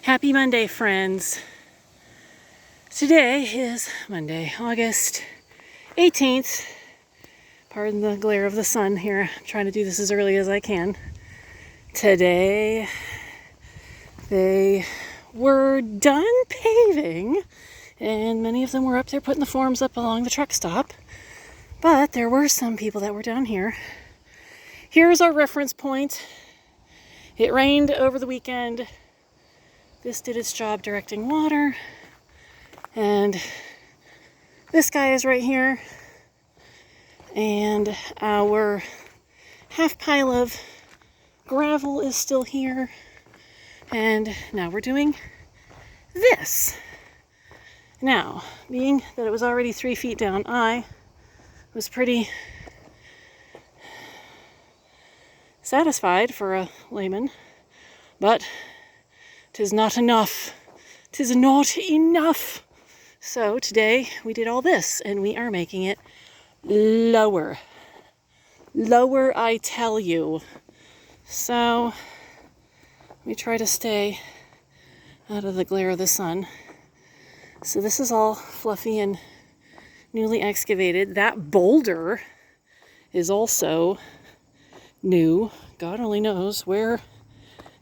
Happy Monday, friends. Today is Monday, August 18th. Pardon the glare of the sun here. I'm trying to do this as early as I can. Today, they were done paving, and many of them were up there putting the forms up along the truck stop. But there were some people that were down here. Here's our reference point. It rained over the weekend. This did its job directing water. And this guy is right here. And our half pile of gravel is still here. And now we're doing this. Now, being that it was already 3 feet down, I was pretty satisfied for a layman, but 'tis not enough. 'Tis not enough. So today we did all this, and we are making it lower. Lower, I tell you. So we try to stay out of the glare of the sun. So this is all fluffy and newly excavated. That boulder is also new. God only knows where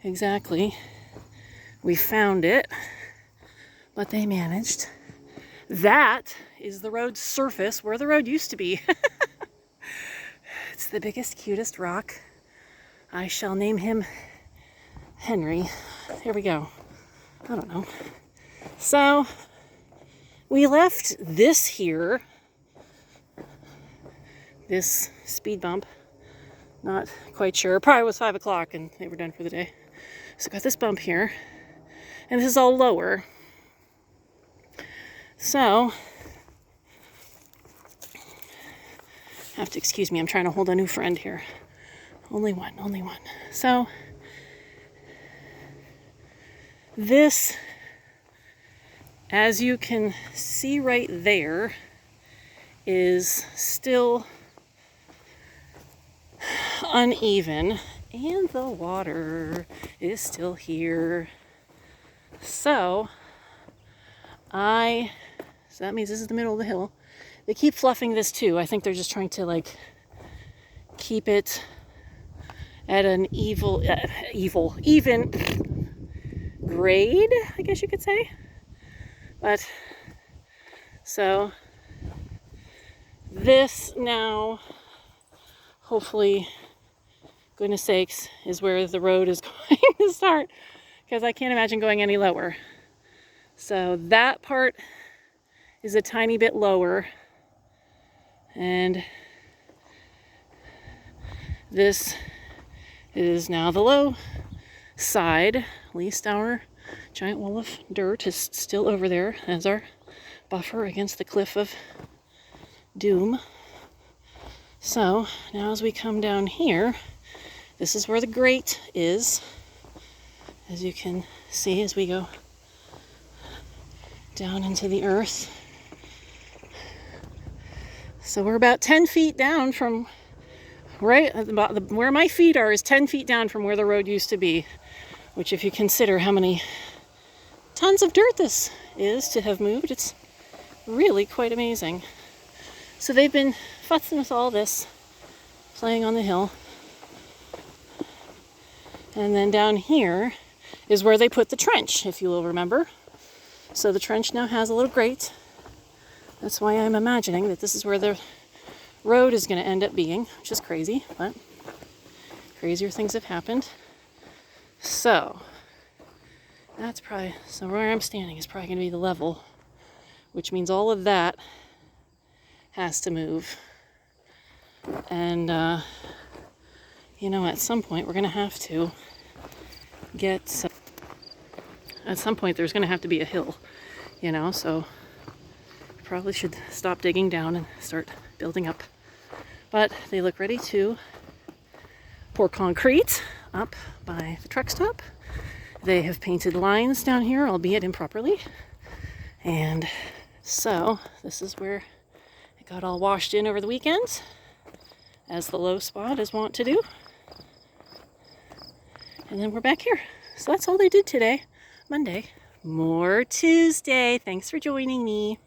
exactly we found it, but they managed. That is the road surface where the road used to be. It's the biggest, cutest rock. I shall name him Henry. Here we go. I don't know. So we left this here, this speed bump. Not quite sure. Probably was 5 o'clock and they were done for the day. So got this bump here. And this is all lower. So, have to excuse me, I'm trying to hold a new friend here. Only one. So, this, as you can see right there, is still uneven, and the water is still here. So that means this is the middle of the hill. They keep fluffing this too. I think they're just trying to keep it at an even grade, I guess you could say. But so this now, hopefully, goodness sakes, is where the road is going to start, because I can't imagine going any lower. So that part is a tiny bit lower, and this is now the low side. At least our giant wall of dirt is still over there as our buffer against the cliff of doom. So now as we come down here, this is where the grate is, as you can see as we go down into the earth. So we're about 10 feet down from right about where my feet are is 10 feet down from where the road used to be, which if you consider how many tons of dirt this is to have moved, it's really quite amazing. So they've been futzing with all this, playing on the hill. And then down here is where they put the trench, if you will remember. So the trench now has a little grate. That's why I'm imagining that this is where the road is going to end up being, which is crazy, but crazier things have happened. So that's probably, so where I'm standing is probably going to be the level, which means all of that has to move. And, at some point we're going to have to at some point there's going to have to be a hill, so probably should stop digging down and start building up. But they look ready to pour concrete up by the truck stop. They have painted lines down here, albeit improperly. And so this is where it got all washed in over the weekend, as the low spot is wont to do. And then we're back here. So that's all they did today. Monday, more Tuesday. Thanks for joining me.